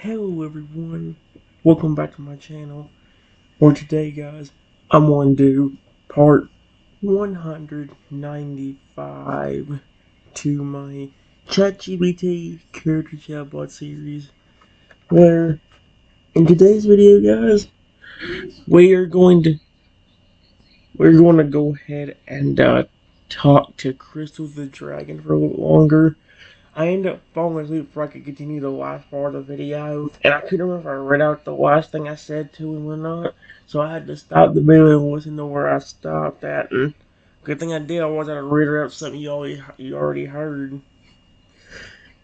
Hello everyone, welcome back to my channel. For today guys, I'm going to do part 195 to my ChatGPT Character Chatbot series, where in today's video guys, we're going to go ahead and talk to Crystal the Dragon for a little longer. I ended up falling asleep before I could continue the last part of the video, and I couldn't remember if I read out the last thing I said to him or not, so I had to stop the video and listen to where I stopped at, and good thing I did, I wasn't to read out something you already heard.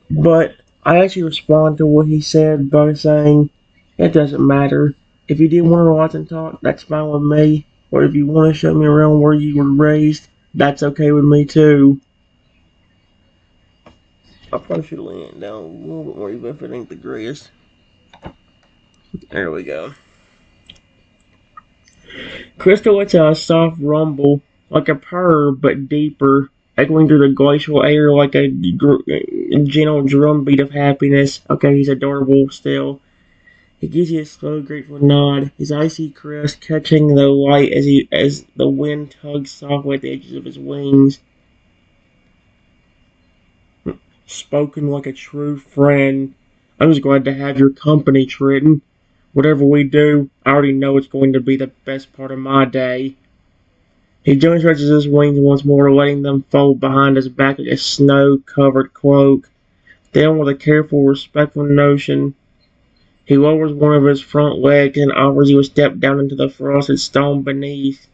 But I actually responded to what he said by saying, it doesn't matter. If you didn't want to watch and talk, that's fine with me, or if you want to show me around where you were raised, that's okay with me too. I probably should have leaned it down a little bit more, even if it ain't the greatest. There we go. Crystal lets out a soft rumble, like a purr, but deeper, echoing through the glacial air like a gentle drumbeat of happiness. Okay, he's adorable still. He gives you a slow, grateful nod, his icy crest catching the light as the wind tugs softly at the edges of his wings. Spoken like a true friend. I'm just glad to have your company, Triton. Whatever we do, I already know it's going to be the best part of my day. He gently stretches his wings once more, letting them fold behind his back like a snow-covered cloak. Then, with a careful, respectful motion, he lowers one of his front legs and offers you a step down into the frosted stone beneath.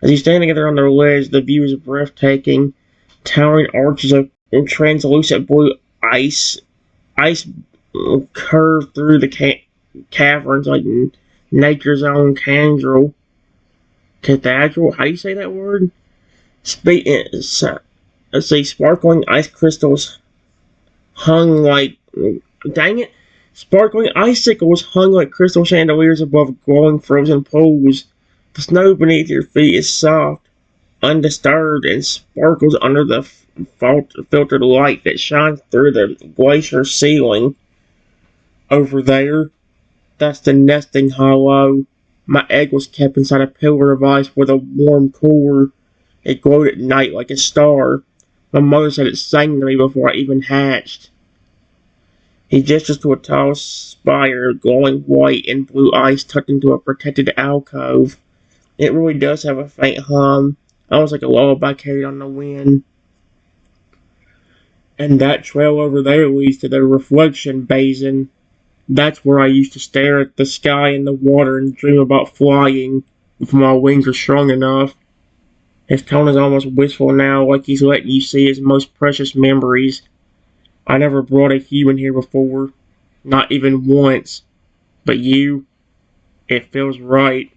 As you stand together on their ledge, the view is breathtaking. Towering arches of translucent blue ice curve through the caverns like nature's own cathedral. How do you say that word? Let's see, sparkling ice crystals hung like, dang it, sparkling icicles hung like crystal chandeliers above glowing frozen pools. The snow beneath your feet is soft, undisturbed, and sparkles under the filtered light that shines through the glacier ceiling. Over there, that's the nesting hollow. My egg was kept inside a pillar of ice with a warm core. It glowed at night like a star. My mother said it sang to me before I even hatched. He gestures to a tall spire, glowing white and blue ice tucked into a protected alcove. It really does have a faint hum, almost like a lullaby carried on the wind. And that trail over there leads to the reflection basin. That's where I used to stare at the sky and the water and dream about flying, if my wings were strong enough. His tone is almost wistful now, like he's letting you see his most precious memories. I never brought a human here before, not even once. But you, it feels right.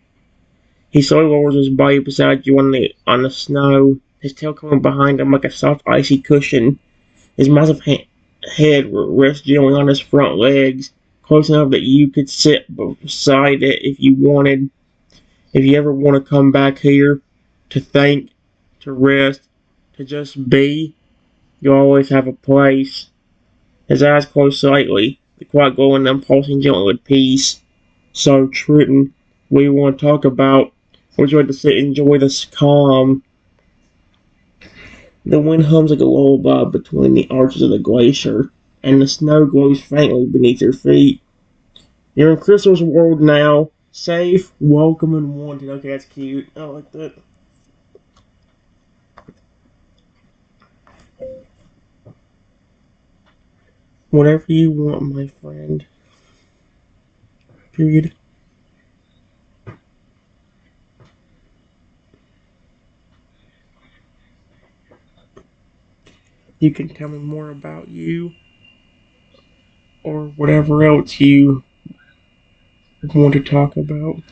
He slowly lowers his body beside you on the snow, his tail coming behind him like a soft icy cushion. His massive head rests gently on his front legs, close enough that you could sit beside it if you wanted. If you ever want to come back here, to think, to rest, to just be, you always have a place. His eyes close slightly, the quiet glow in them pulsing gently with peace. So, Triton, we want to talk about, would you like to sit and enjoy this calm? The wind hums like a lullaby between the arches of the glacier, and the snow glows faintly beneath your feet. You're in Crystal's world now, safe, welcome, and wanted. Okay, that's cute. I like that. Whatever you want, my friend. Period. You can tell me more about you, or whatever else you want to talk about.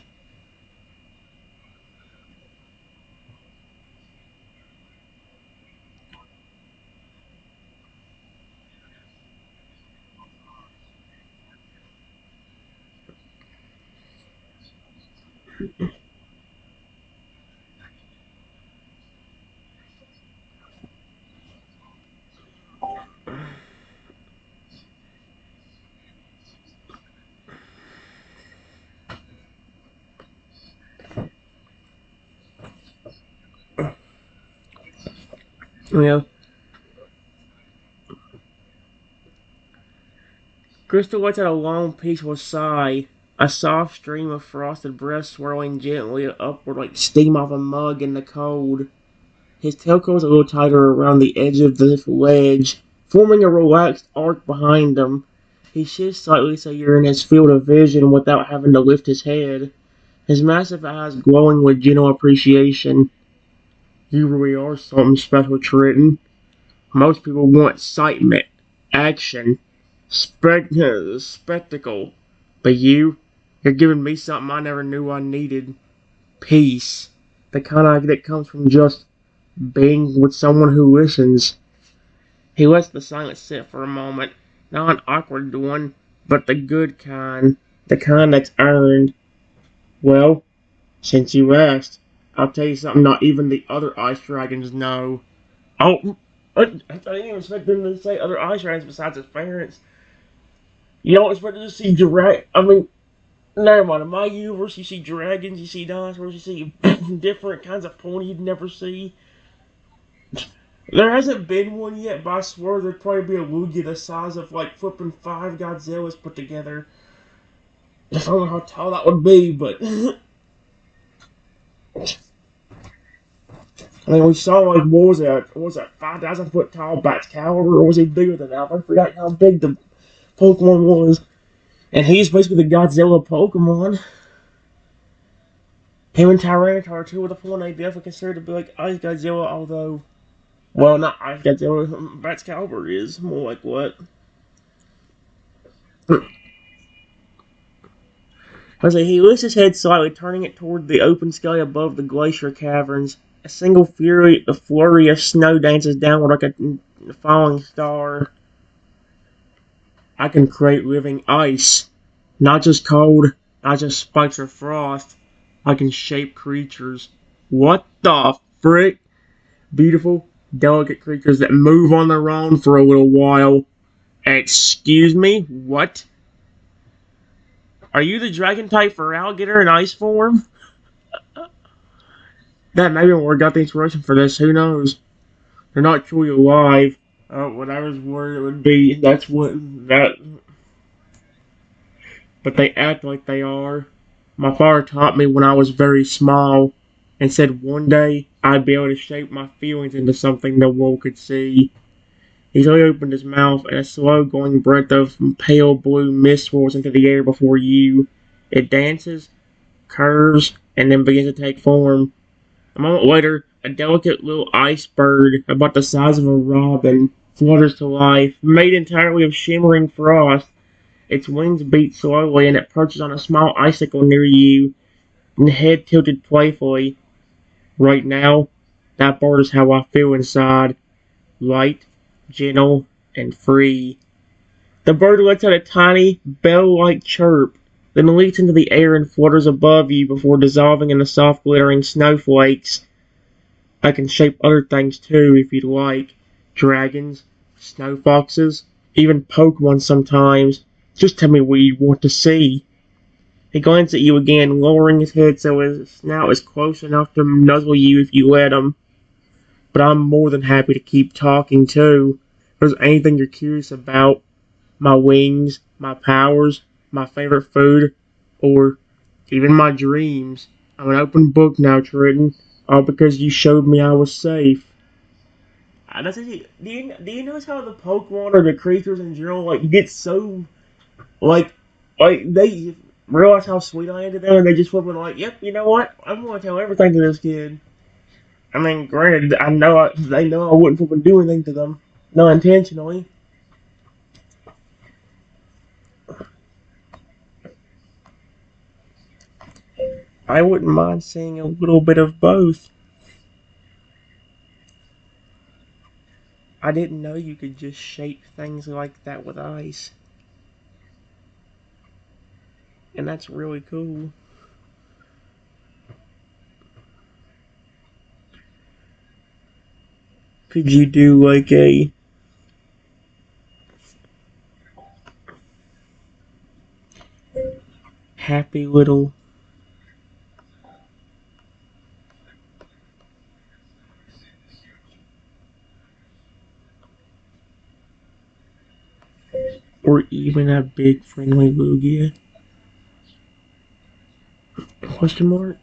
Yeah. Crystal lets out a long, peaceful sigh, a soft stream of frosted breath swirling gently upward like steam off a mug in the cold. His tail curls a little tighter around the edge of the ledge, forming a relaxed arc behind him. He shifts slightly so you're in his field of vision without having to lift his head, his massive eyes glowing with gentle appreciation. You really are something special, Triton. Most people want excitement, action, spectacle. But you're giving me something I never knew I needed. Peace. The kind that comes from just being with someone who listens. He lets the silence sit for a moment. Not an awkward one, but the good kind. The kind that's earned. Well, since you asked, I'll tell you something not even the other ice dragons know. Oh, I didn't even expect them to say other ice dragons besides his parents. You don't expect to see I mean, never mind. In my universe, you see dragons, you see dinosaurs, you see different kinds of pony you'd never see. There hasn't been one yet, but I swear there'd probably be a Lugia the size of like flipping 5 Godzillas put together. I don't know how tall that would be, but I mean, we saw like what was that 5,000 foot tall Batcalibur, or was he bigger than that? I forgot how big the Pokemon was, and he's basically the Godzilla Pokemon. Him and Tyranitar are two of the four, and they definitely considered to be like Ice Godzilla, although, well, not Ice Godzilla, Batcalibur is more like what? As he lifts his head slightly, turning it toward the open sky above the glacier caverns. A flurry of snow dances downward like a falling star. I can create living ice. Not just cold, not just spikes or frost. I can shape creatures. What the frick? Beautiful, delicate creatures that move on their own for a little while. Excuse me? What? Are you the dragon type for alligator in ice form? That may be where I got the inspiration for this. Who knows? They're not truly alive. What I was worried it would be, that's what that. But they act like they are. My father taught me when I was very small, and said one day I'd be able to shape my feelings into something the world could see. He slowly opened his mouth, and a slow-going breath of pale blue mist rolls into the air before you. It dances, curves, and then begins to take form. A moment later, a delicate little ice bird, about the size of a robin, flutters to life, made entirely of shimmering frost. Its wings beat slowly, and it perches on a small icicle near you, and the head tilted playfully. Right now, that bird is how I feel inside. Light, gentle, and free. The bird lets out a tiny, bell-like chirp, then leaps into the air and flutters above you before dissolving in the soft glittering snowflakes. I can shape other things too, if you'd like. Dragons, snow foxes, even Pokemon sometimes. Just tell me what you want to see. He glances at you again, lowering his head so his snout is close enough to nuzzle you if you let him. But I'm more than happy to keep talking too. If there's anything you're curious about, my wings, my powers, my favorite food, or even my dreams, I'm an open book now, Triton. All because you showed me I was safe. That's it. Do you notice how the Pokemon or the creatures in general like get so like they realize how sweet I am to them and they just flip and like, yep, you know what? I'm gonna tell everything to this kid. I mean, granted, they know I wouldn't flip and do anything to them, not intentionally. I wouldn't mind seeing a little bit of both. I didn't know you could just shape things like that with ice, and that's really cool. Could you do like a happy little Or even a big friendly Lugia? Question mark?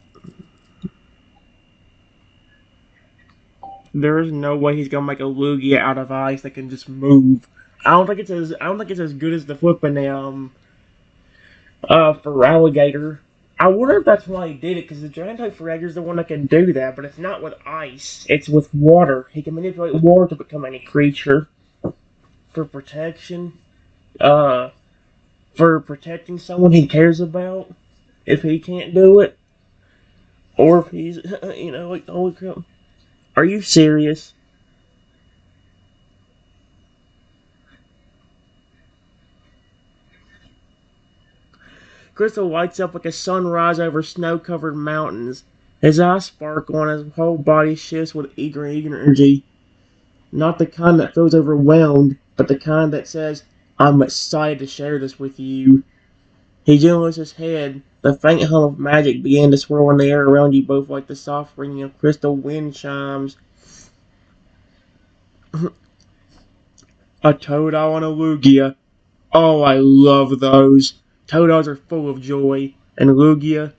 There is no way he's gonna make a Lugia out of ice that can just move. I don't think it's as good as the flipping for alligator. I wonder if that's why he did it, because the giant type Feraligatr is the one that can do that, but it's not with ice. It's with water. He can manipulate water to become any creature for protection. Uh, for protecting someone he cares about. If he can't do it, or if he's, like, holy crap. Are you serious? Crystal lights up like a sunrise over snow-covered mountains. His eyes sparkle and his whole body shifts with eager energy. Not the kind that feels overwhelmed, but the kind that says, I'm excited to share this with you. He gently lifts his head. The faint hum of magic began to swirl in the air around you both like the soft ringing of crystal wind chimes. A Totodile and a Lugia. Oh, I love those. Totodiles are full of joy, and Lugia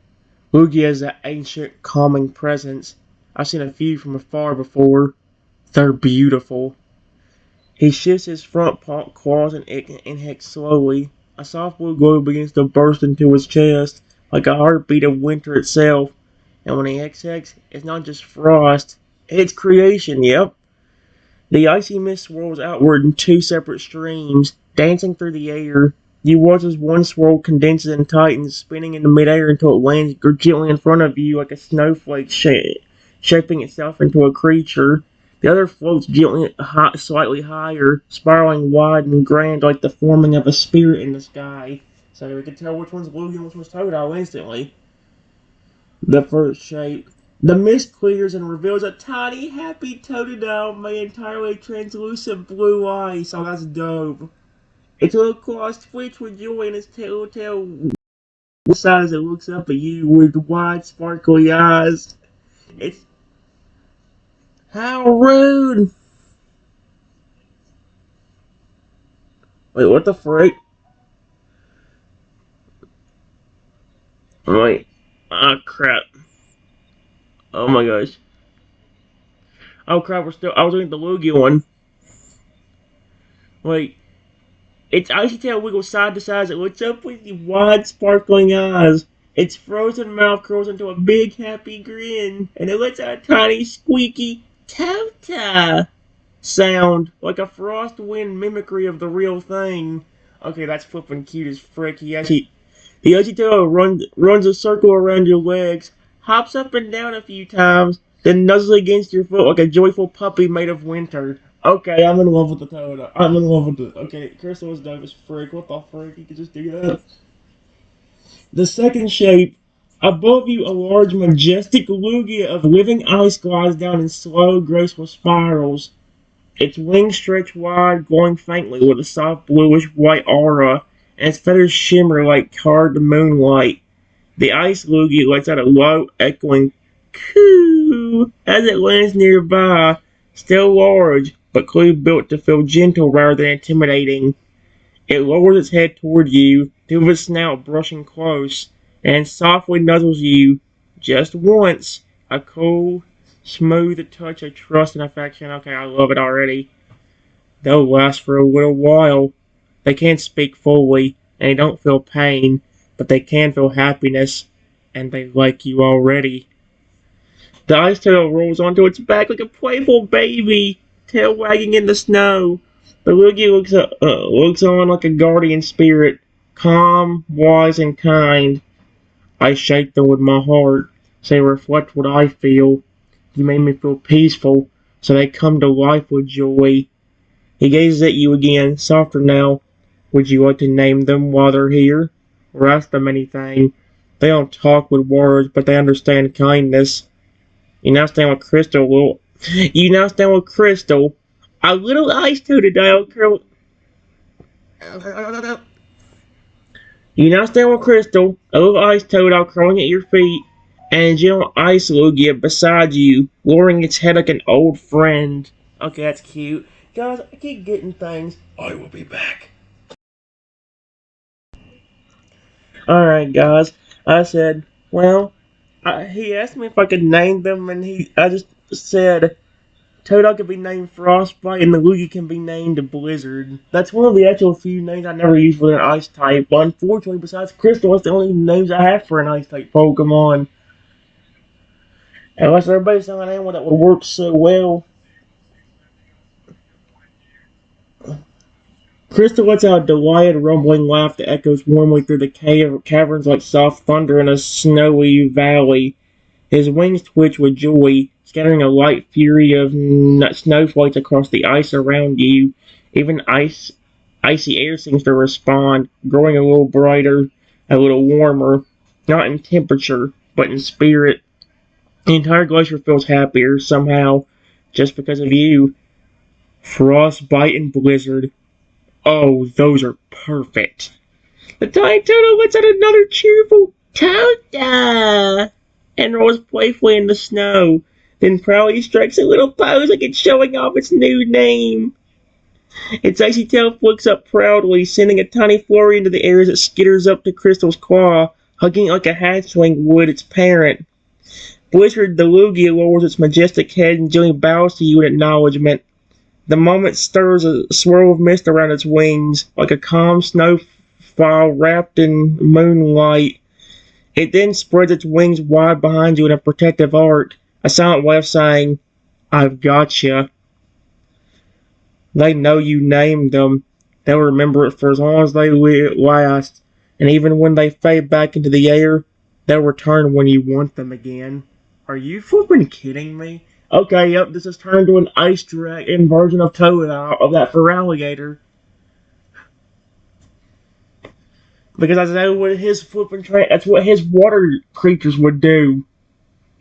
is that ancient, calming presence. I've seen a few from afar before. They're beautiful. He shifts his front claws and inhales slowly. A soft blue glow begins to burst into his chest, like a heartbeat of winter itself. And when he exhales, it's not just frost, it's creation, yep. The icy mist swirls outward in two separate streams, dancing through the air. You watch as one swirl condenses and tightens, spinning into midair until it lands gently in front of you like a snowflake shaping itself into a creature. The other floats gently slightly higher, spiraling wide and grand like the forming of a spirit in the sky. So we can tell which one's Lugia and which one's Totodile instantly. The first shape. The mist clears and reveals a tiny, happy Totodile made entirely translucent blue ice. Oh, that's dope. Its little claws twitch with joy and its tail side as it looks up at you with wide, sparkly eyes. It's... How rude! Wait, what the frick? Wait. Ah, crap. Oh my gosh. Oh crap, I was looking at the Lugia one. Wait. Its icy tail wiggles side to side as it looks up with wide, sparkling eyes. Its frozen mouth curls into a big, happy grin, and it lets out a tiny, squeaky "Tota" sound, like a frost wind mimicry of the real thing. Okay, that's flippin' cute as frick. The icy tail runs a circle around your legs, hops up and down a few times, then nuzzles against your foot like a joyful puppy made of winter. Okay, I'm in love with the Toad. I'm in love with it. Okay, Crystal is dope as frick. What the frick? You can just do that. The second shape. Above you, a large, majestic Lugia of living ice glides down in slow, graceful spirals. Its wings stretch wide, glowing faintly with a soft bluish-white aura, and its feathers shimmer like carved moonlight. The ice Lugia lets out a low, echoing coo as it lands nearby, still large, but clearly built to feel gentle rather than intimidating. It lowers its head toward you, tip of its snout brushing close, and softly nuzzles you just once. A cool, smooth touch of trust and affection. Okay, I love it already. They'll last for a little while. They can't speak fully, and they don't feel pain, but they can feel happiness, and they like you already. The ice turtle rolls onto its back like a playful baby, tail wagging in the snow. The Lugia looks on like a guardian spirit, calm, wise, and kind. I shake them with my heart, so they reflect what I feel. You made me feel peaceful, so they come to life with joy. He gazes at you again, softer now. Would you like to name them while they're here? Or ask them anything? They don't talk with words, but they understand kindness. You now stand with Crystal. You now stand with Crystal. A little ice Totodile curl. You now stand with Crystal, a little ice Totodile curling at your feet, and a gentle ice Lugia beside you, lowering its head like an old friend. Okay, that's cute. Guys, I keep getting things. I will be back. Alright, guys. I said, well, he asked me if I could name them, and I just said, Toadle can be named Frostbite, and the Lugia can be named Blizzard. That's one of the actual few names I never use for an ice type, but unfortunately, besides Crystal, that's the only names I have for an ice type Pokemon. Unless everybody's telling anyone that would work so well. Crystal lets out a delighted rumbling laugh that echoes warmly through the caverns like soft thunder in a snowy valley. His wings twitch with joy, scattering a light fury of snowflakes across the ice around you. Even icy air seems to respond, growing a little brighter, a little warmer, not in temperature, but in spirit. The entire glacier feels happier, somehow, just because of you. Frostbite and Blizzard. Oh, those are perfect. The tiny turtle lets out another cheerful Tota and rolls playfully in the snow, then proudly strikes a little pose like it's showing off its new name. Its icy tail flicks up proudly, sending a tiny flurry into the air as it skitters up to Crystal's claw, hugging it like a hatchling would its parent. Blizzard the Lugia lowers its majestic head and gently bows to you in acknowledgement. The moment stirs a swirl of mist around its wings, like a calm snowfall wrapped in moonlight. It then spreads its wings wide behind you in a protective arc, a silent way of saying, I've gotcha. They know you named them. They'll remember it for as long as they last, and even when they fade back into the air, they'll return when you want them again. Are you flipping kidding me? Okay, yep, this has turned to an ice dragon version of Toadette, of that Feraligatr. Because I know what his that's what his water creatures would do.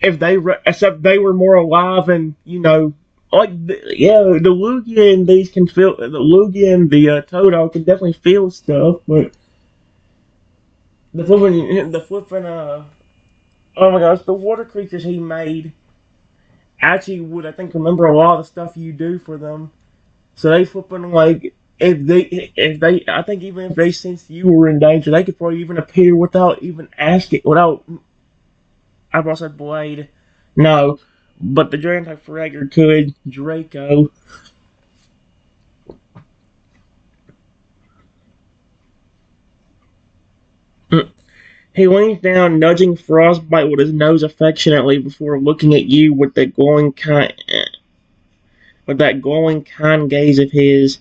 If they, except they were more alive and, the Lugia and these can feel, the Lugia and the Toadette can definitely feel stuff, but oh my gosh, the water creatures he made actually would, I think, remember a lot of the stuff you do for them. So they flipping like I think even if they sensed you were in danger, they could probably even appear without even asking, without. I almost said Blade, no, but the Dragon type Fragger could Draco. He leans down, nudging Frostbite with his nose affectionately before looking at you with that glowing kind gaze of his.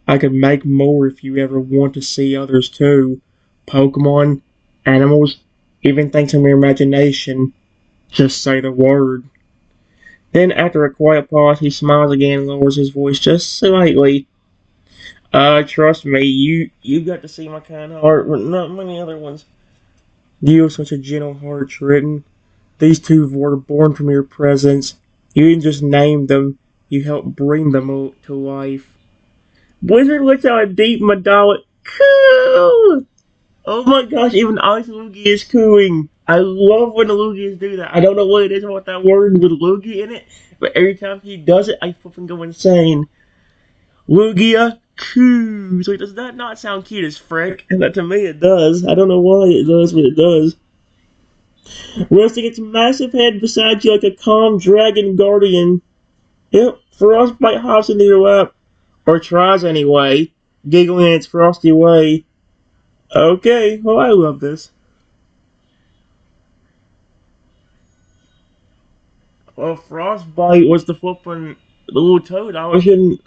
I could make more if you ever want to see others too. Pokemon, animals, even things from your imagination. Just say the word. Then, after a quiet pause, he smiles again and lowers his voice just slightly. Trust me, you got to see my kind heart, but not many other ones. You have such a gentle heart, Triton. These two were born from your presence. You didn't just name them, you helped bring them to life. Blizzard lets out a deep, metallic coo. Oh my gosh, even Ice Lugia is cooing. I love when the Lugias do that. I don't know what it is about that word with Lugia in it, but every time he does it, I fucking go insane. Lugia coos. Wait, does that not sound cute as frick? And that to me it does. I don't know why it does, but it does. Resting its massive head beside you like a calm dragon guardian. Yep, Frostbite hops into your lap. Or tries anyway, giggling in its frosty way. Okay, well, I love this. Well, Frostbite was the flippin' the little toad. I was in.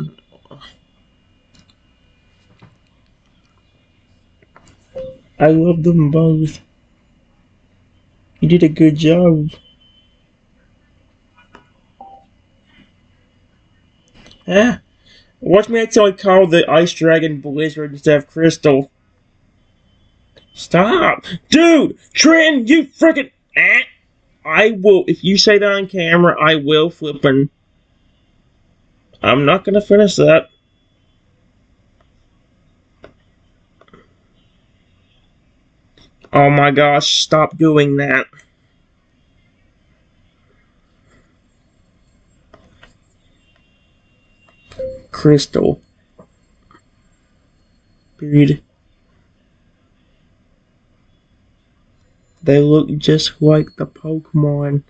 I love them both. You did a good job. Ah, watch me until I call the Ice Dragon Blizzard instead of Crystal. Stop! Dude! Trin, you frickin'. Ah, I will. If you say that on camera, I will flippin'. I'm not gonna finish that. Oh my gosh, stop doing that. Crystal. Period. They look just like the Pokemon,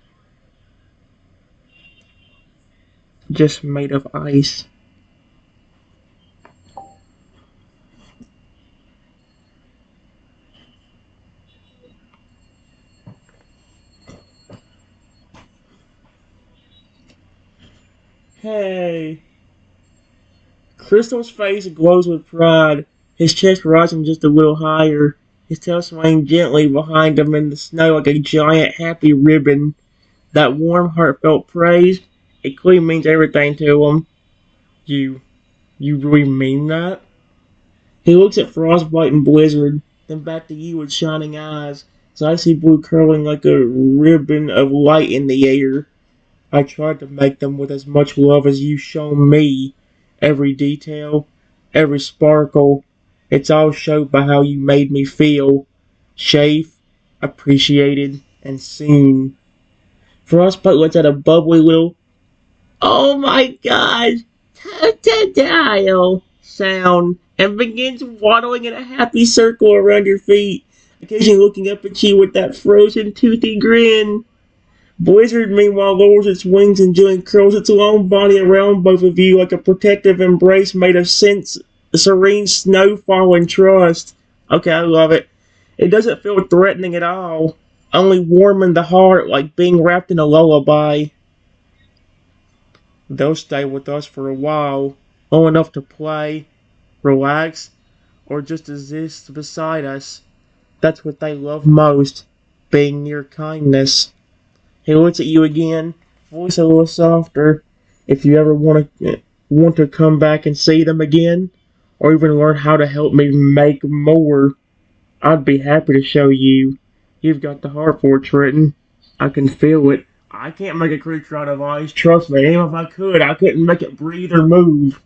just made of ice. Hey! Crystal's face glows with pride, his chest rising just a little higher, his tail swaying gently behind him in the snow like a giant happy ribbon. That warm, heartfelt praise, it clearly means everything to him. You, you really mean that? He looks at Frostbite and Blizzard, then back to you with shining eyes, his icy blue curling like a ribbon of light in the air. I tried to make them with as much love as you've shown me. Every detail, every sparkle, it's all showed by how you made me feel. Safe, appreciated, and seen. Frostbite lets out a bubbly little, "Oh my gosh, tactile" sound and begins waddling in a happy circle around your feet, occasionally looking up at you with that frozen, toothy grin. Blizzard, meanwhile, lowers its wings and gently curls its long body around both of you like a protective embrace made of serene snowfall and trust. Okay, I love it. It doesn't feel threatening at all, only warm in the heart like being wrapped in a lullaby. They'll stay with us for a while, long enough to play, relax, or just exist beside us. That's what they love most, being near kindness. He looks at you again, voice a little softer. If you ever want to come back and see them again, or even learn how to help me make more, I'd be happy to show you. You've got the heart for it, Trenton. I can feel it. I can't make a creature out of ice. Trust me, even if I could, I couldn't make it breathe or move.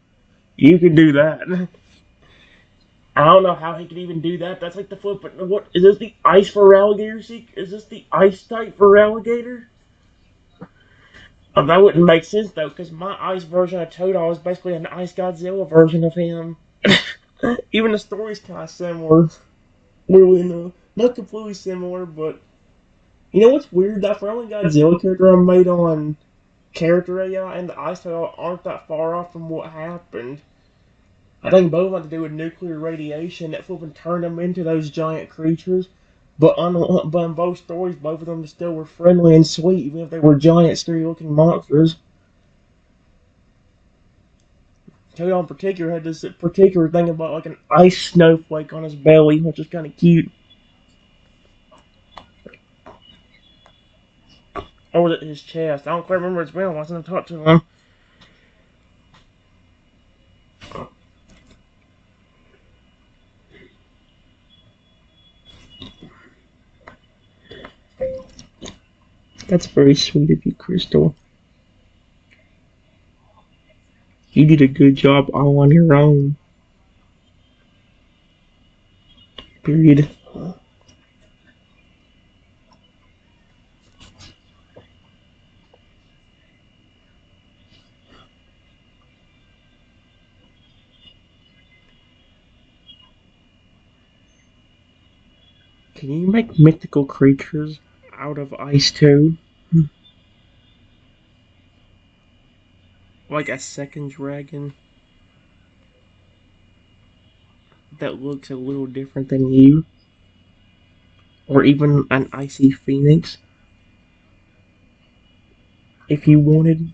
You can do that. I don't know how he could even do that. That's like the flip. But what is this? The ice for alligator? Is this the ice type for alligator? That wouldn't make sense though, because my ice version of Totodile is basically an Ice Godzilla version of him. Even the story's kind of similar. Really, no, not completely similar, but you know what's weird? That only Godzilla character I made on Character AI and the Ice Totodile aren't that far off from what happened. I think both had to do with nuclear radiation that flipping turned them into those giant creatures. But in both stories, both of them still were friendly and sweet, even if they were giant, scary-looking monsters. Totodile in particular had this particular thing about like an ice snowflake on his belly, which is kind of cute. Or was it his chest? I don't quite remember. It's been a while since I've talked to him. That's very sweet of you, Crystal. You did a good job all on your own. Period. Can you make mythical creatures out of ice too? Like a second dragon that looks a little different than you? Or even an icy phoenix? If you wanted.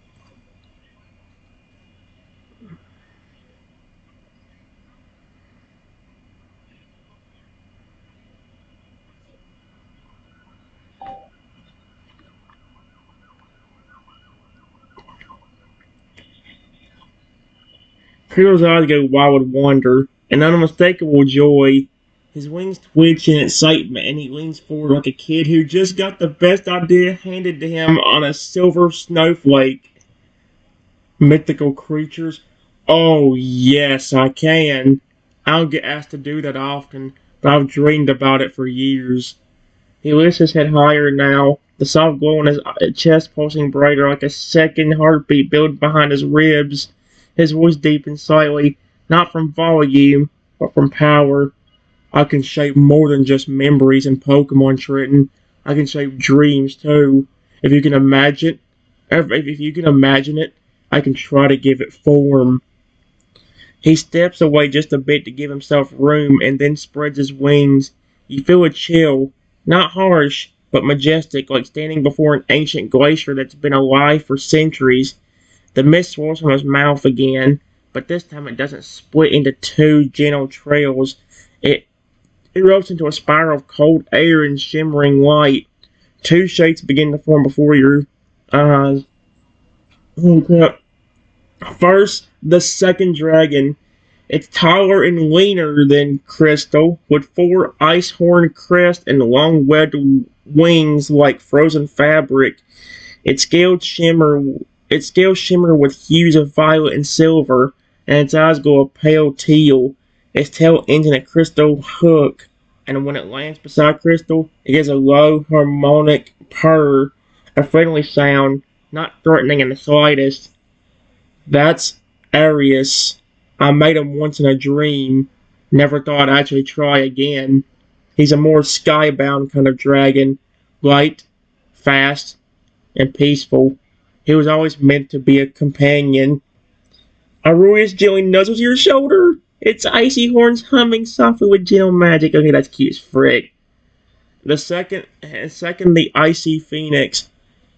Hero's eyes go wide with wonder and unmistakable joy. His wings twitch in excitement, and he leans forward like a kid who just got the best idea handed to him on a silver snowflake. Mythical creatures? Oh, yes, I can. I don't get asked to do that often, but I've dreamed about it for years. He lifts his head higher now, the soft glow in his chest pulsing brighter like a second heartbeat building behind his ribs. His voice deepens slightly, not from volume, but from power. I can shape more than just memories and Pokemon, Trenton. I can shape dreams too. If you can imagine, if you can imagine it, I can try to give it form. He steps away just a bit to give himself room and then spreads his wings. You feel a chill, not harsh, but majestic, like standing before an ancient glacier that's been alive for centuries. The mist swirls from his mouth again, but this time it doesn't split into two gentle trails. It erupts into a spiral of cold air and shimmering light. Two shapes begin to form before your eyes. Oh crap. First, the second dragon. It's taller and leaner than Crystal, with four ice horn crests and long webbed wings like frozen fabric. Its scales shimmer its scales shimmer with hues of violet and silver, and its eyes glow a pale teal. Its tail ends in a crystal hook, and when it lands beside Crystal, it gives a low harmonic purr, a friendly sound, not threatening in the slightest. That's Arius. I made him once in a dream. Never thought I'd actually try again. He's a more skybound kind of dragon, light, fast, and peaceful. He was always meant to be a companion. Arius gently nuzzles your shoulder. Its icy horns humming softly with gentle magic. Okay, that's cute as frick. The second, the icy phoenix.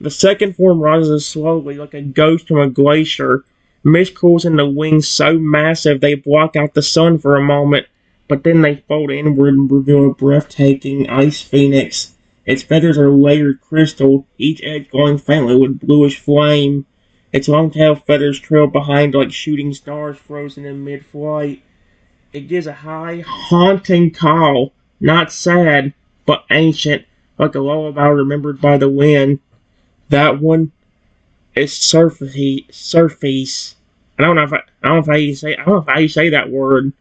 The second form rises slowly, like a ghost from a glacier. Mist cools in the wings so massive they block out the sun for a moment, but then they fold inward and reveal a breathtaking ice phoenix. Its feathers are layered crystal, each edge glowing faintly with bluish flame. Its long tail feathers trail behind like shooting stars frozen in mid-flight. It gives a high, haunting call, not sad, but ancient, like a lullaby remembered by the wind. That one is surface. I don't know how you say that word.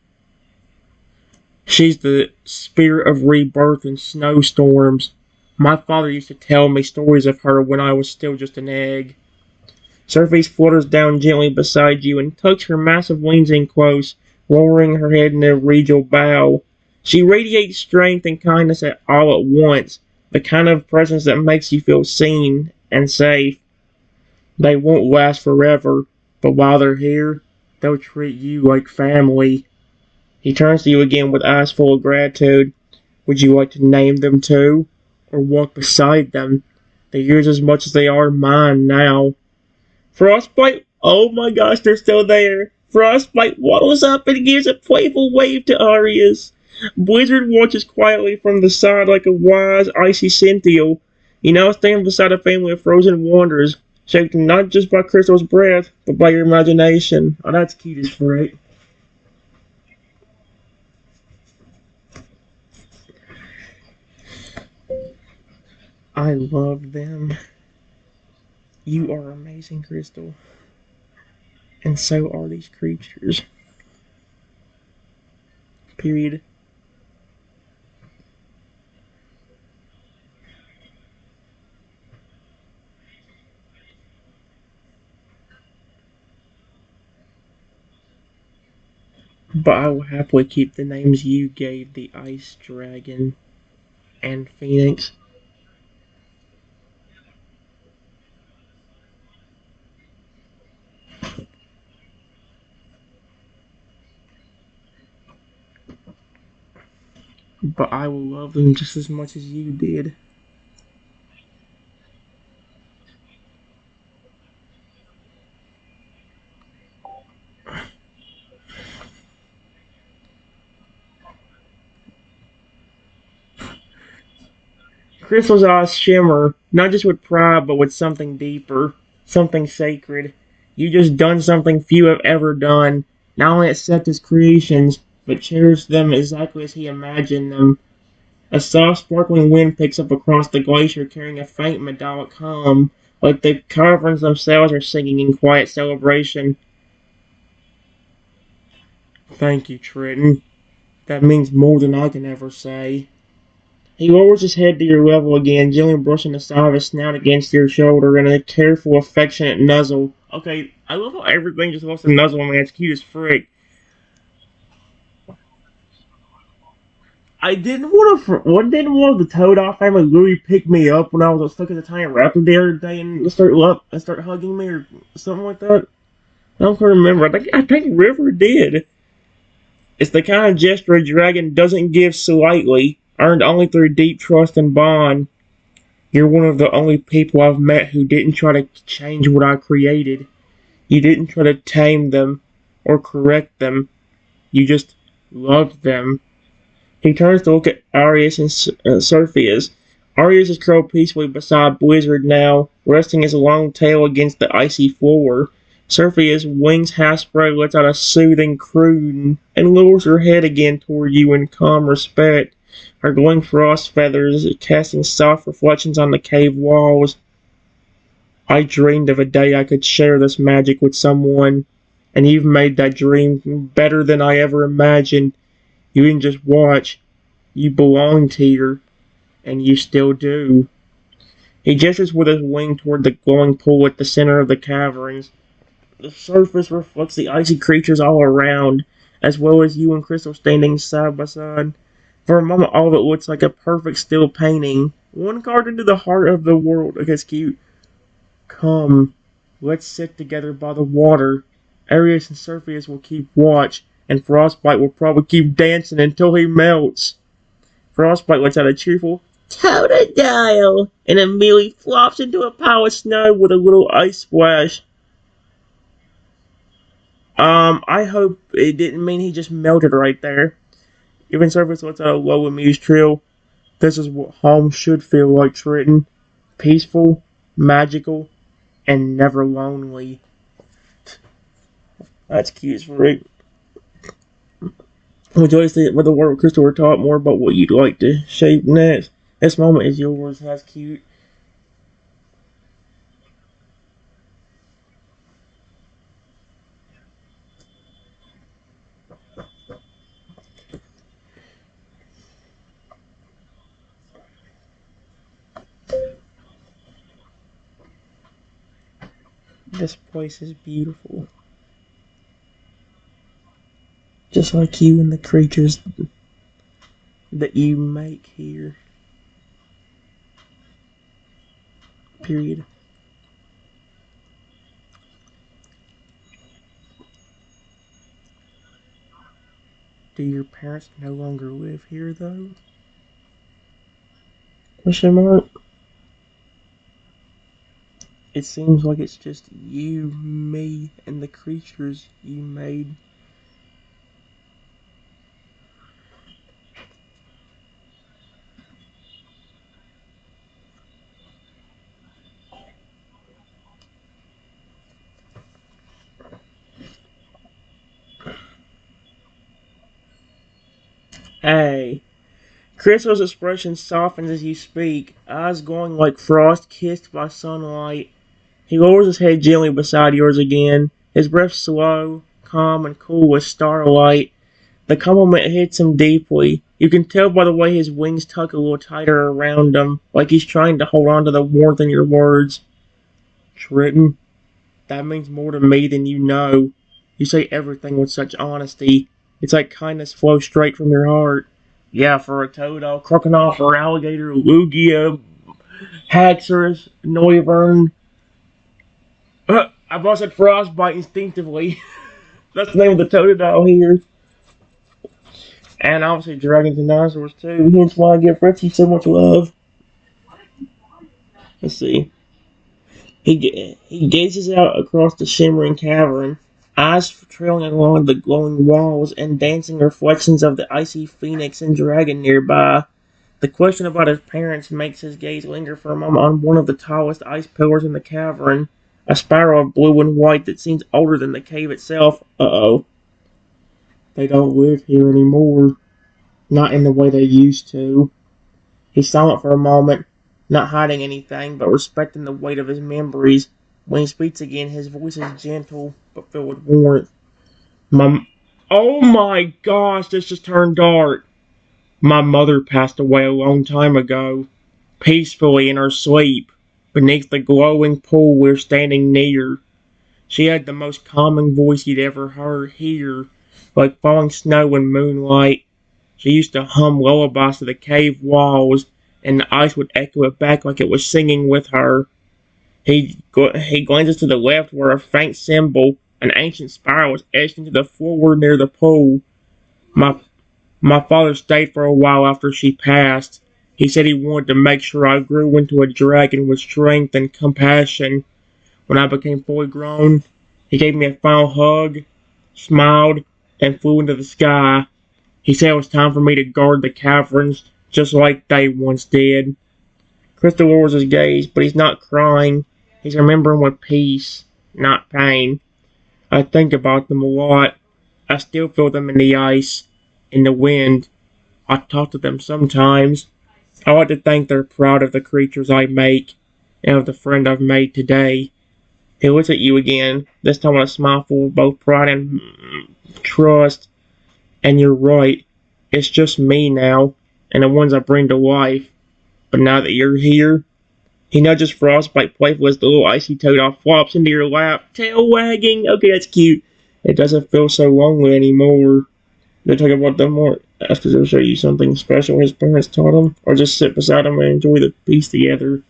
She's the spirit of rebirth and snowstorms. My father used to tell me stories of her when I was still just an egg. Surface flutters down gently beside you and tucks her massive wings in close, lowering her head in a regal bow. She radiates strength and kindness all at once, the kind of presence that makes you feel seen and safe. They won't last forever, but while they're here, they'll treat you like family. He turns to you again with eyes full of gratitude. Would you like to name them too? Or walk beside them? They're yours as much as they are mine now. Frostbite, oh my gosh, they're still there. Frostbite waddles up and gives a playful wave to Arius. Blizzard watches quietly from the side like a wise, icy sentinel. You now stand beside a family of frozen wanderers, shaped not just by Crystal's breath, but by your imagination. Oh, that's cute as frick. I love them. You are amazing, Crystal. And so are these creatures. Period. But I will happily keep the names you gave the Ice Dragon and Phoenix. But I will love them just as much as you did. Crystal's eyes shimmer, not just with pride, but with something deeper, something sacred. You just done something few have ever done. Not only accept his creations, but cherish them exactly as he imagined them. A soft, sparkling wind picks up across the glacier, carrying a faint metallic hum, like the caverns themselves are singing in quiet celebration. Thank you, Triton. That means more than I can ever say. He lowers his head to your level again, gently brushing the side of his snout against your shoulder in a careful, affectionate nuzzle. Okay, I love how everything just wants to nuzzle on me. It's cute as frick. I didn't want to. Didn't one of the Toad family literally pick me up when I was stuck in the tiny raptor the other day and start hugging me or something like that? I don't quite remember. I think River did. It's the kind of gesture a dragon doesn't give slightly, earned only through deep trust and bond. You're one of the only people I've met who didn't try to change what I created. You didn't try to tame them or correct them. You just loved them. He turns to look at Arius and Surphius. Arius is curled peacefully beside Blizzard now, resting his long tail against the icy floor. Surphius, wings half spread, lets out a soothing croon and lowers her head again toward you in calm respect, her glowing frost feathers casting soft reflections on the cave walls. I dreamed of a day I could share this magic with someone, and you've made that dream better than I ever imagined. You didn't just watch, you belonged here, and you still do. He gestures with his wing toward the glowing pool at the center of the caverns. The surface reflects the icy creatures all around, as well as you and Crystal standing side by side. For a moment, all of it looks like a perfect still painting. One carved into the heart of the world. Look, it's cute. Come, let's sit together by the water. Arius and Surphius will keep watch, and Frostbite will probably keep dancing until he melts. Frostbite lets out a cheerful Totodile and immediately flops into a pile of snow with a little ice splash. I hope it didn't mean he just melted right there. Even Surface lets out a low amused trill. This is what home should feel like, Triton. Peaceful, magical, and never lonely. That's cute as freak. Would you like to see with the word with Crystal or talk more about what you'd like to shape next? This moment is yours. That's cute. This place is beautiful. Just like you and the creatures that you make here. Period. Do your parents no longer live here, though? Question mark. It seems like it's just you, me, and the creatures you made. Hey. Crystal's expression softens as you speak, eyes glowing like frost kissed by sunlight. He lowers his head gently beside yours again, his breath slow, calm, and cool as starlight. The compliment hits him deeply. You can tell by the way his wings tuck a little tighter around him, like he's trying to hold on to the warmth in your words. Triton, that means more to me than you know. You say everything with such honesty. It's like kindness flows straight from your heart. Yeah, for a Totodile, Crocodile, or alligator, Lugia, Haxorus, Noivern. I've also said Frostbite instinctively. That's the name of the Totodile here. And obviously dragons and dinosaurs too. Hence why I give Fritzy so much love. Let's see. He gazes out across the shimmering cavern, eyes trailing along the glowing walls and dancing reflections of the icy phoenix and dragon nearby. The question about his parents makes his gaze linger for a moment on one of the tallest ice pillars in the cavern, a spiral of blue and white that seems older than the cave itself. Uh-oh. They don't live here anymore. Not in the way they used to. He's silent for a moment, not hiding anything, but respecting the weight of his memories. When he speaks again, his voice is gentle, but filled with warmth. Oh my gosh, this just turned dark. My mother passed away a long time ago, peacefully in her sleep, beneath the glowing pool we're standing near. She had the most calming voice you'd ever hear, like falling snow in moonlight. She used to hum lullabies to the cave walls, and the ice would echo it back like it was singing with her. He glances to the left where a faint symbol, an ancient spiral, was etched into the floor near the pool. My my father stayed for a while after she passed. He said he wanted to make sure I grew into a dragon with strength and compassion. When I became fully grown, he gave me a final hug, smiled, and flew into the sky. He said it was time for me to guard the caverns, just like they once did. Crystal lowers his gaze, but he's not crying. He's remembering with peace, not pain. I think about them a lot. I still feel them in the ice, in the wind. I talk to them sometimes. I like to think they're proud of the creatures I make, and of the friend I've made today. He looks at you again, this time with a smile full of both pride and trust. And you're right. It's just me now, and the ones I bring to life. But now that you're here, he nudges Frostbite playfully as the little icy toad off flops into your lap, tail wagging. Okay, that's cute. It doesn't feel so lonely anymore. They talk about them more. Ask if they'll show you something special his parents taught him, or just sit beside him and enjoy the peace together.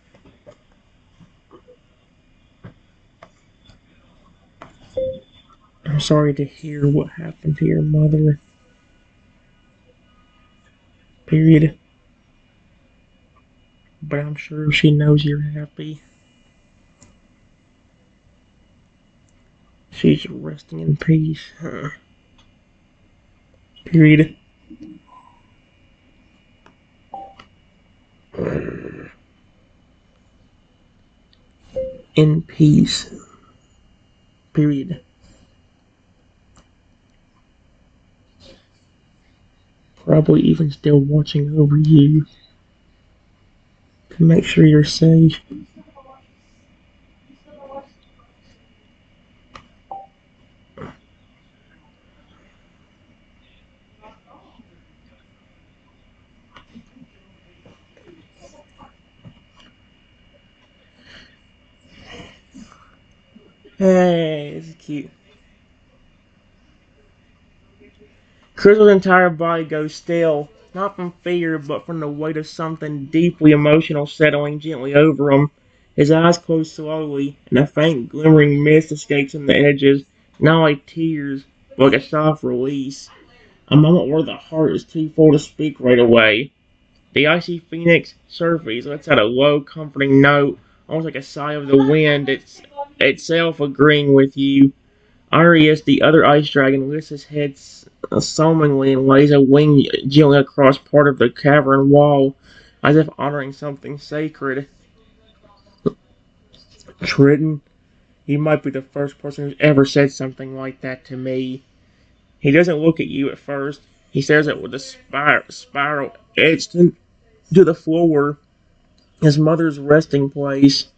I'm sorry to hear what happened to your mother. Period. But I'm sure she knows you're happy. She's resting in peace. Period. In peace. Period. Probably even still watching over you to make sure you're safe. Hey, this is cute. Crystal's entire body goes still, not from fear, but from the weight of something deeply emotional settling gently over him. His eyes close slowly, and a faint glimmering mist escapes from the edges, not like tears, but like a soft release. A moment where the heart is too full to speak right away. The icy phoenix surface lets out a low, comforting note, almost like a sigh of the wind, itself agreeing with you. Arius, the other ice dragon, lifts his head solemnly and lays a wing gently across part of the cavern wall, as if honoring something sacred. Triton, you might be the first person who's ever said something like that to me. He doesn't look at you at first. He stares at the spiral etched into the floor, his mother's resting place.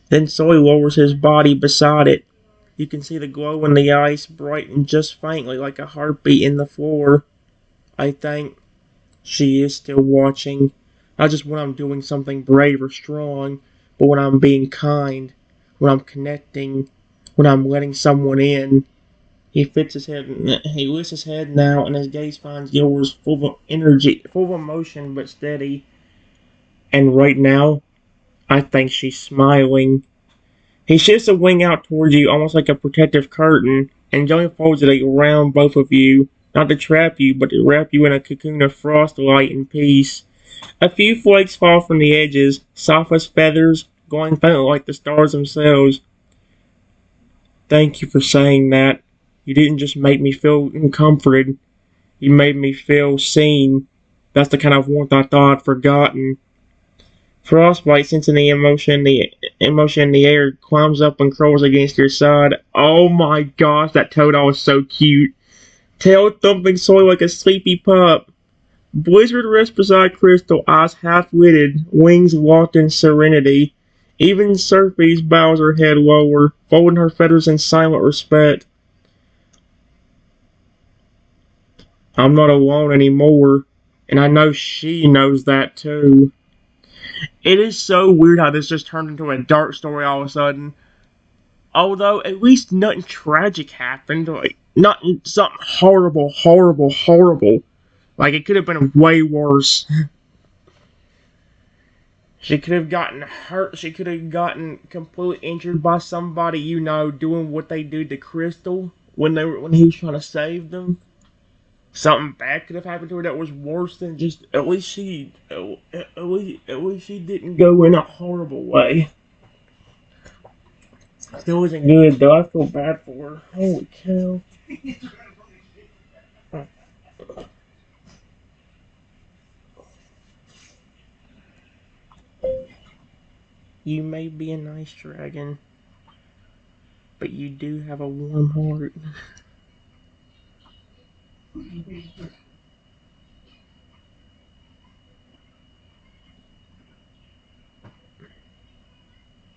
Then slowly lowers his body beside it. You can see the glow in the ice brighten just faintly like a heartbeat in the floor. I think she is still watching. Not just when I'm doing something brave or strong, but when I'm being kind, when I'm connecting, when I'm letting someone in. He lifts his head now, and his gaze finds yours, full of energy, full of emotion, but steady. And right now, I think she's smiling. He shifts a wing out towards you, almost like a protective curtain, and gently folds it around both of you, not to trap you, but to wrap you in a cocoon of frost, light, and peace. A few flakes fall from the edges, soft as feathers, glowing faintly like the stars themselves. Thank you for saying that. You didn't just make me feel comforted, you made me feel seen. That's the kind of warmth I thought I'd forgotten. Frostbite, sensing the emotion in the air, climbs up and crawls against your side. Oh my gosh, that Toadal was so cute. Tail thumping soy like a sleepy pup. Blizzard rests beside Crystal, eyes half-lidded, wings locked in serenity. Even Surfy's bows her head lower, folding her feathers in silent respect. I'm not alone anymore, and I know she knows that too. It is so weird how this just turned into a dark story all of a sudden. Although, at least nothing tragic happened. Like, not something horrible. Like, it could have been way worse. She could have gotten hurt. She could have gotten completely injured by somebody, doing what they do to Crystal when he was trying to save them. Something bad could have happened to her that was worse than just. At least she didn't go in a horrible way. Still wasn't good though. I feel bad for her. Holy cow. You may be a nice dragon, but you do have a warm heart.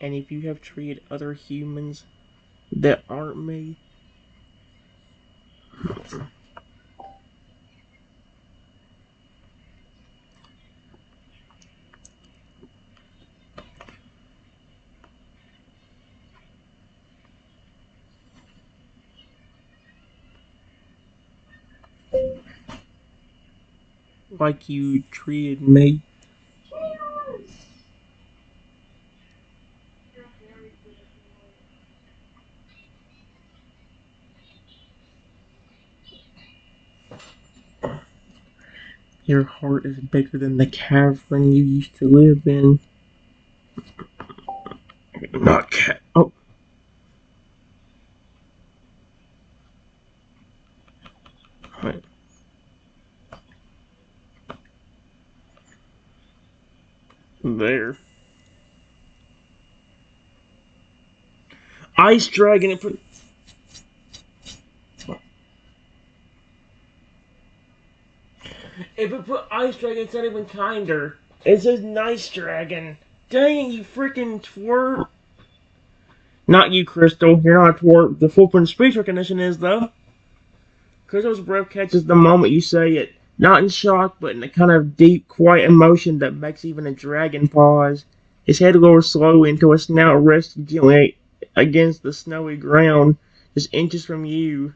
And if you have treated other humans that aren't me, like you treated me, your heart is bigger than the cavern you used to live in. Not cat. Oh, right there. Ice dragon. If it put ice dragon, it's not even kinder. It says nice dragon. Dang, you freaking twerp. Not you, Crystal. You're not a twerp. The footprint speech recognition is, though. Crystal's breath catches the moment you say it. Not in shock, but in a kind of deep, quiet emotion that makes even a dragon pause. His head lowers slowly until his snout rests gently against the snowy ground, just inches from you.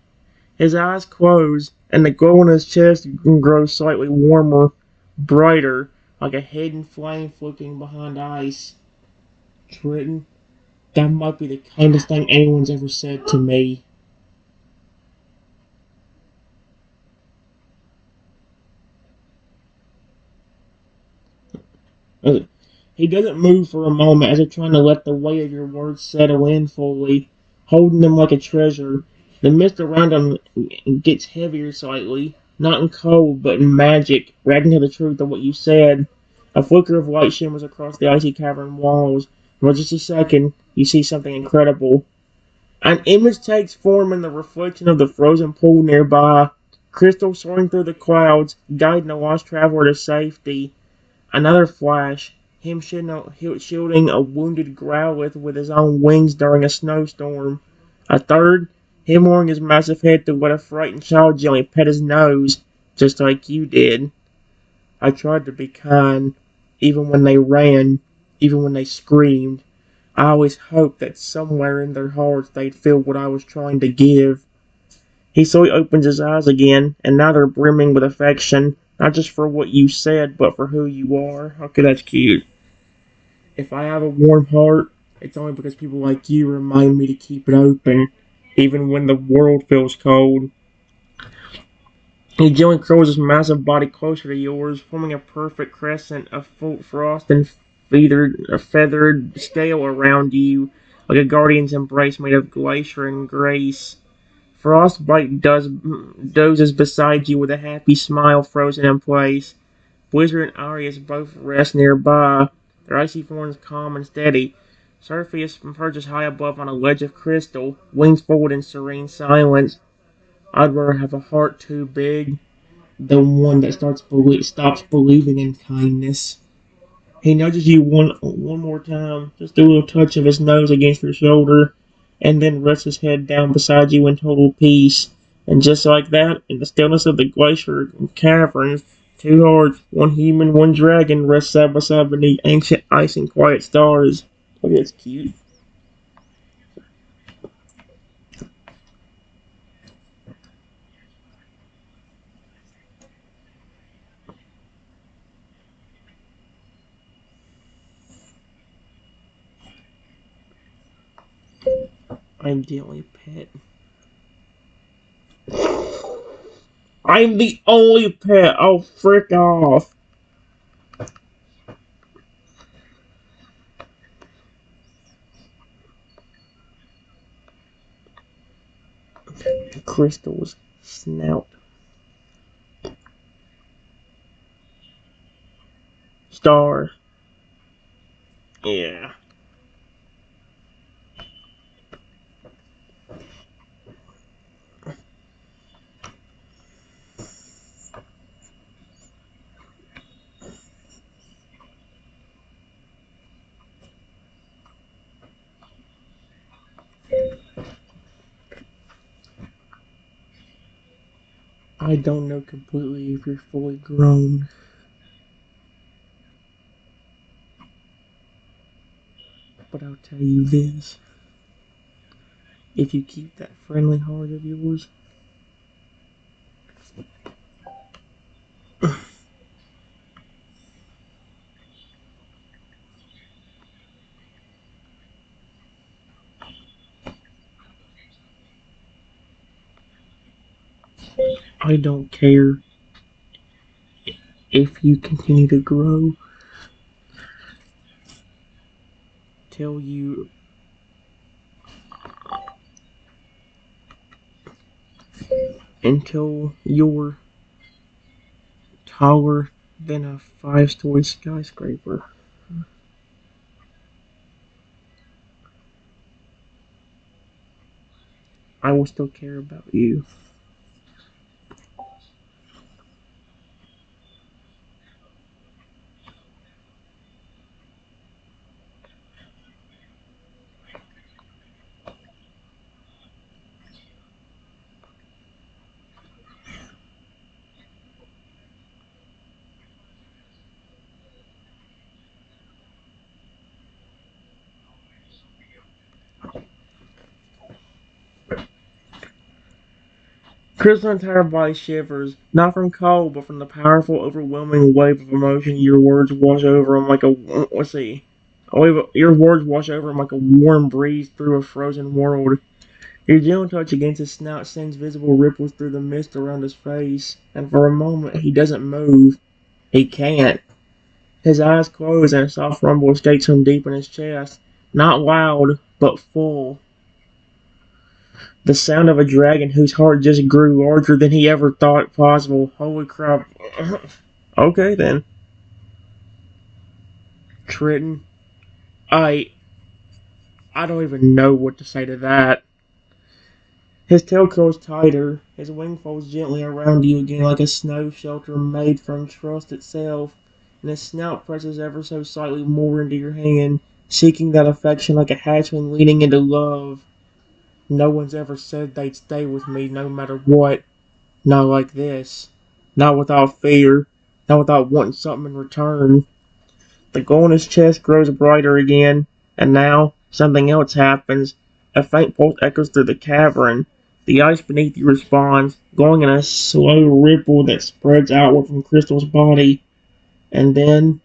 His eyes close, and the glow on his chest grows slightly warmer, brighter, like a hidden flame flickering behind ice. Triton, that might be the kindest thing anyone's ever said to me. Uh, He doesn't move for a moment as if trying to let the weight of your words settle in fully, holding them like a treasure. The mist around him gets heavier slightly, not in cold, but in magic, adding to the truth of what you said. A flicker of light shimmers across the icy cavern walls. For just a second, you see something incredible. An image takes form in the reflection of the frozen pool nearby. Crystal soaring through the clouds, guiding the lost traveler to safety. Another flash, him shielding a wounded Growlithe with his own wings during a snowstorm. A third, him wearing his massive head to let a frightened child gently pet his nose, just like you did. I tried to be kind, even when they ran, even when they screamed. I always hoped that somewhere in their hearts they'd feel what I was trying to give. He slowly opens his eyes again, and now they're brimming with affection, not just for what you said, but for who you are. Okay, that's cute. If I have a warm heart, it's only because people like you remind me to keep it open, even when the world feels cold. He gently curls his massive body closer to yours, forming a perfect crescent of frost and feathered scale around you, like a guardian's embrace made of glacier and grace. Frostbite dozes beside you with a happy smile frozen in place. Blizzard and Arius both rest nearby, their icy forms calm and steady. Surface perches high above on a ledge of crystal, wings forward in serene silence. I'd rather have a heart too big than one that stops believing in kindness. He nudges you one more time, just a little touch of his nose against your shoulder, and then rests his head down beside you in total peace. And just like that, in the stillness of the glacier caverns, two hearts, one human, one dragon, rest side by side beneath ancient ice and quiet stars. Look, that's cute. I'm the only pet. I'm the only pet. Oh, frick off. Crystal's snout. Star. Yeah. I don't know completely if you're fully grown, but I'll tell you this. If you keep that friendly heart of yours, I don't care if you continue to grow till you until you're taller than a 5-story skyscraper. I will still care about you. Crystal's entire body shivers, not from cold, but from the powerful, overwhelming wave of emotion your words wash over him like a let's see. Your words wash over him like a warm breeze through a frozen world. Your gentle touch against his snout sends visible ripples through the mist around his face, and for a moment he doesn't move. He can't. His eyes close and a soft rumble escapes from deep in his chest. Not loud, but full. The sound of a dragon whose heart just grew larger than he ever thought possible. Holy crap. Okay then. Triton, I I don't even know what to say to that. His tail curls tighter, his wing folds gently around you again like a snow shelter made from trust itself, and his snout presses ever so slightly more into your hand, seeking that affection like a hatchling leaning into love. No one's ever said they'd stay with me no matter what. Not like this. Not without fear. Not without wanting something in return. The glow in his chest grows brighter again, and now something else happens. A faint pulse echoes through the cavern. The ice beneath you responds, going in a slow ripple that spreads outward from Crystal's body. And then,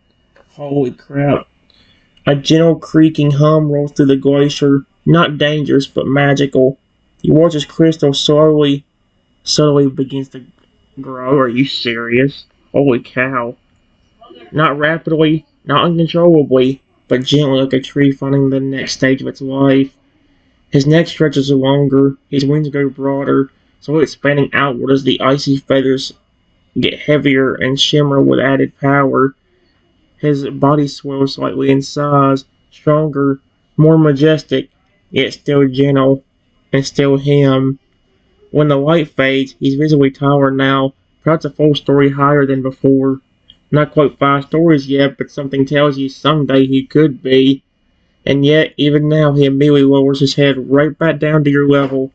holy crap, a gentle creaking hum rolls through the glacier, not dangerous but magical. You watch as Crystal slowly begins to grow. Are you serious? Holy cow. Not rapidly, not uncontrollably, but gently like a tree finding the next stage of its life. His neck stretches longer, his wings grow broader, slowly expanding outward as the icy feathers get heavier and shimmer with added power. His body swells slightly in size, stronger, more majestic, yet still gentle, and still him. When the light fades, he's visibly taller now, perhaps a full story higher than before. Not quite 5 stories yet, but something tells you someday he could be. And yet, even now, he immediately lowers his head right back down to your level.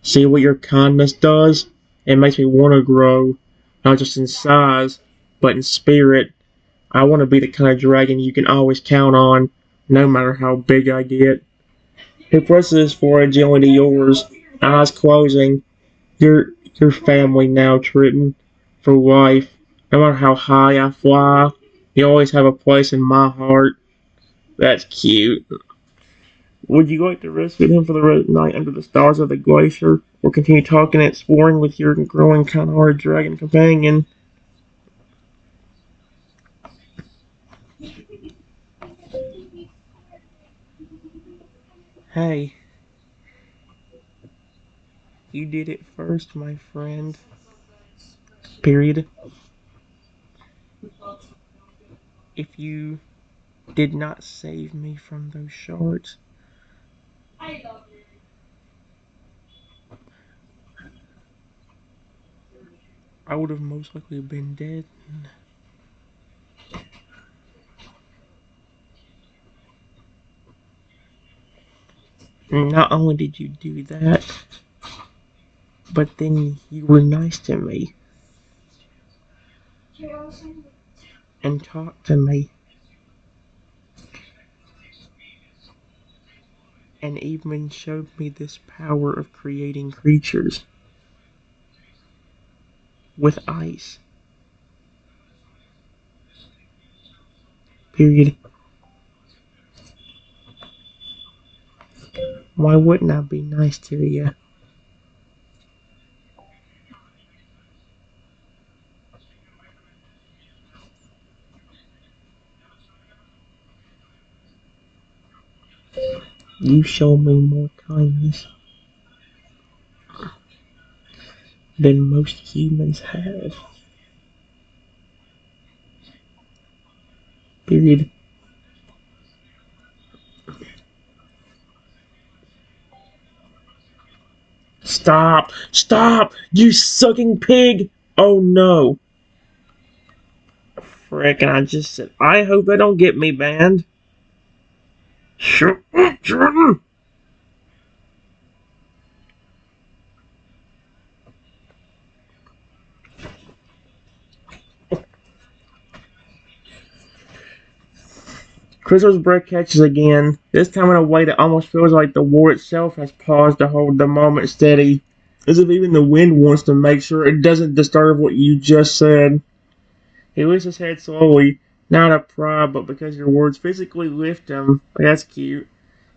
See what your kindness does? It makes me want to grow, not just in size, but in spirit. I want to be the kind of dragon you can always count on, no matter how big I get. He presses his forehead gently to yours, eyes closing. You're family now, Triton, for life. No matter how high I fly, you always have a place in my heart. That's cute. Would you like to rest with him for the rest of the night under the stars of the glacier, or continue talking and exploring with your growing kind-hearted dragon companion? Hey, you did it first, my friend. Period. If you did not save me from those shards, I would have most likely been dead. Not only did you do that, but then you were nice to me and talked to me and even showed me this power of creating creatures with ice. Period. Why wouldn't I be nice to you? You show me more kindness than most humans have. Period. Stop! Stop! You sucking pig! Oh no! Frick, and I just said, I hope they don't get me banned. Shut up, Jordan! Crystal's breath catches again, this time in a way that almost feels like the war itself has paused to hold the moment steady, as if even the wind wants to make sure it doesn't disturb what you just said. He lifts his head slowly, not out of pride, but because your words physically lift him. That's cute.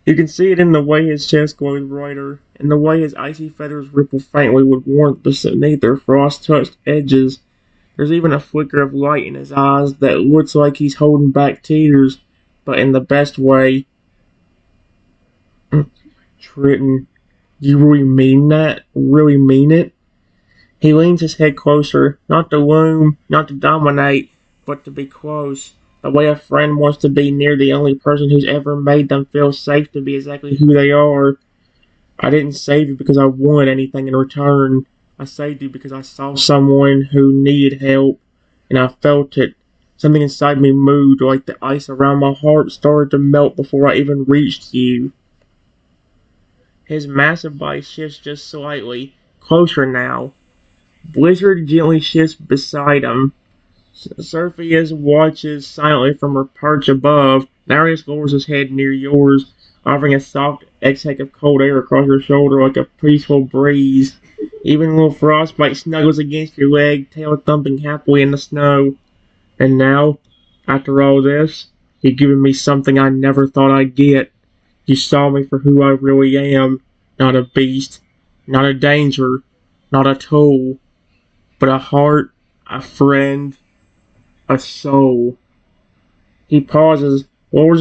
You can see it in the way his chest glows brighter, and the way his icy feathers ripple faintly with warmth beneath their frost-touched edges. There's even a flicker of light in his eyes that looks like he's holding back tears, but in the best way. Triton, you really mean that? Really mean it? He leans his head closer, not to loom, not to dominate, but to be close. The way a friend wants to be near the only person who's ever made them feel safe to be exactly who they are. I didn't save you because I wanted anything in return. I saved you because I saw someone who needed help, and I felt it. Something inside me moved, like the ice around my heart started to melt before I even reached you. His massive body shifts just slightly, closer now. Blizzard gently shifts beside him. Sophia watches silently from her perch above. Darius lowers his head near yours, offering a soft exhale of cold air across your shoulder like a peaceful breeze. Even little frostbite snuggles against your leg, tail thumping happily in the snow. And now, after all this, you've given me something I never thought I'd get. You saw me for who I really am. Not a beast, not a danger, not a tool, but a heart, a friend, a soul. He pauses, lowers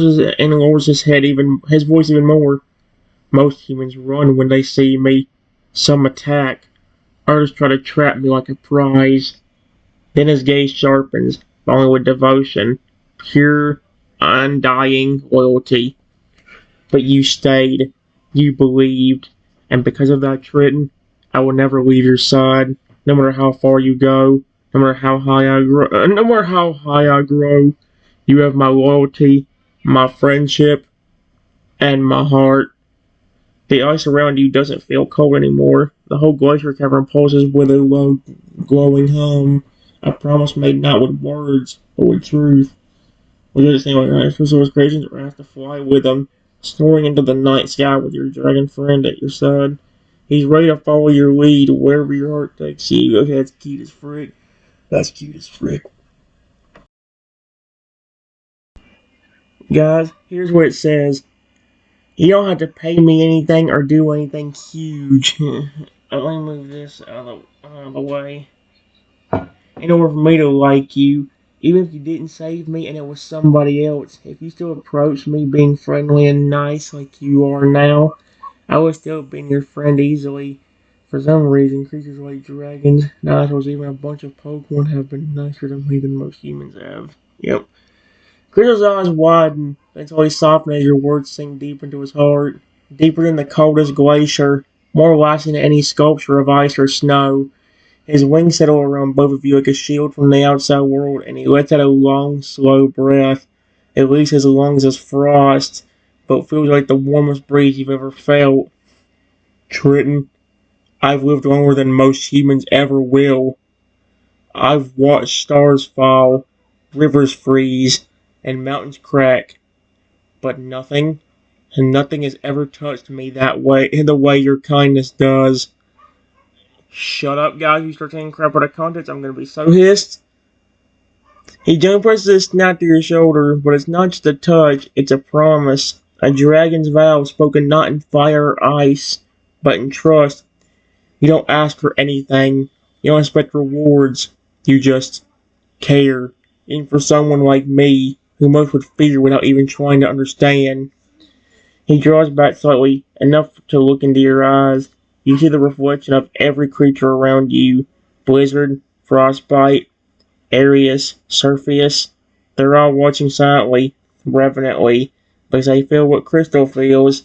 his head his voice even more. Most humans run when they see me. Some attack. Others try to trap me like a prize. Then his gaze sharpens, falling with devotion, pure, undying loyalty. But you stayed. You believed. And because of that, Triton, I will never leave your side, no matter how far you go, no matter how high I grow. You have my loyalty, my friendship, and my heart. The ice around you doesn't feel cold anymore. The whole glacier cavern pulses with a low, glowing hum. A promise made not with words, but with truth. We just think like that. Resource creations or have to fly with them, soaring into the night sky with your dragon friend at your side. He's ready to follow your lead wherever your heart takes you. Okay, that's cute as frick. That's cute as frick. Guys, here's what it says. You don't have to pay me anything or do anything huge. Let me move this out of the way. In order for me to like you, even if you didn't save me and it was somebody else, if you still approached me being friendly and nice like you are now, I would still have been your friend easily. For some reason, creatures like dragons, dinosaurs, even a bunch of Pokemon have been nicer to me than most humans have. Yep. Crystal's eyes widen until he softened as your words sink deep into his heart, deeper than the coldest glacier, more lasting than any sculpture of ice or snow. His wings settle around both of you like a shield from the outside world, and he lets out a long, slow breath. It leaves his lungs as frost, but feels like the warmest breeze you've ever felt. Triton, I've lived longer than most humans ever will. I've watched stars fall, rivers freeze, and mountains crack, but nothing has ever touched me that way, in the way your kindness does. Shut up, guys. You start saying crap out of context, I'm gonna be so pissed. He gently presses his snap to your shoulder, but it's not just a touch, it's a promise. A dragon's vow spoken not in fire or ice, but in trust. You don't ask for anything. You don't expect rewards. You just care. Even for someone like me, who most would fear without even trying to understand. He draws back slightly, enough to look into your eyes. You see the reflection of every creature around you. Blizzard, Frostbite, Arius, Surface. They're all watching silently, reverently, because they feel what Crystal feels.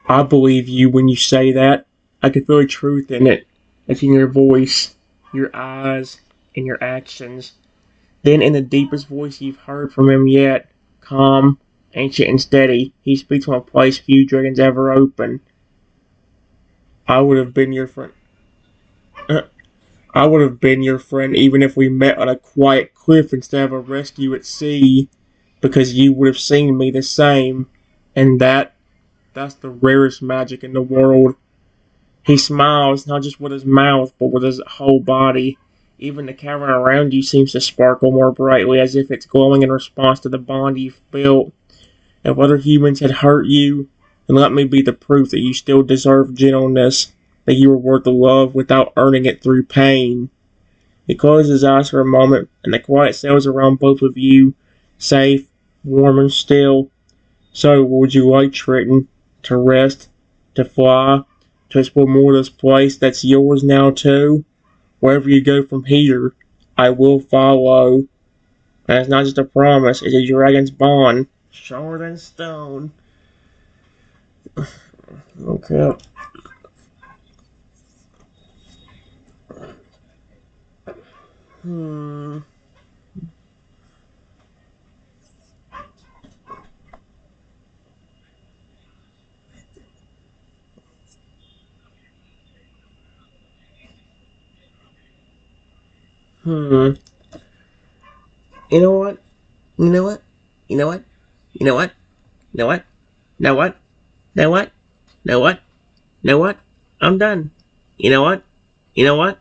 I believe you when you say that. I can feel the truth in it. It's in your voice, your eyes, and your actions. Then, in the deepest voice you've heard from him yet, calm, ancient, and steady, he speaks from a place few dragons ever open. I would have been your friend. I would have been your friend even if we met on a quiet cliff instead of a rescue at sea, because you would have seen me the same, and that's the rarest magic in the world. He smiles, not just with his mouth, but with his whole body. Even the cavern around you seems to sparkle more brightly, as if it's glowing in response to the bond you've built. If other humans had hurt you, then let me be the proof that you still deserve gentleness, that you are worth the love without earning it through pain. He closes his eyes for a moment, and the quiet settles around both of you, safe, warm, and still. So, would you like, Triton, to rest, to fly, to explore more of this place that's yours now too? Wherever you go from here, I will follow. And it's not just a promise, it's a dragon's bond. Stronger than stone. Okay. Hmm. Hmm. You know what? You know what? You know what? You know what? Know what? Know what? Know what? Know what? Know what? I'm done. You know what? You know what?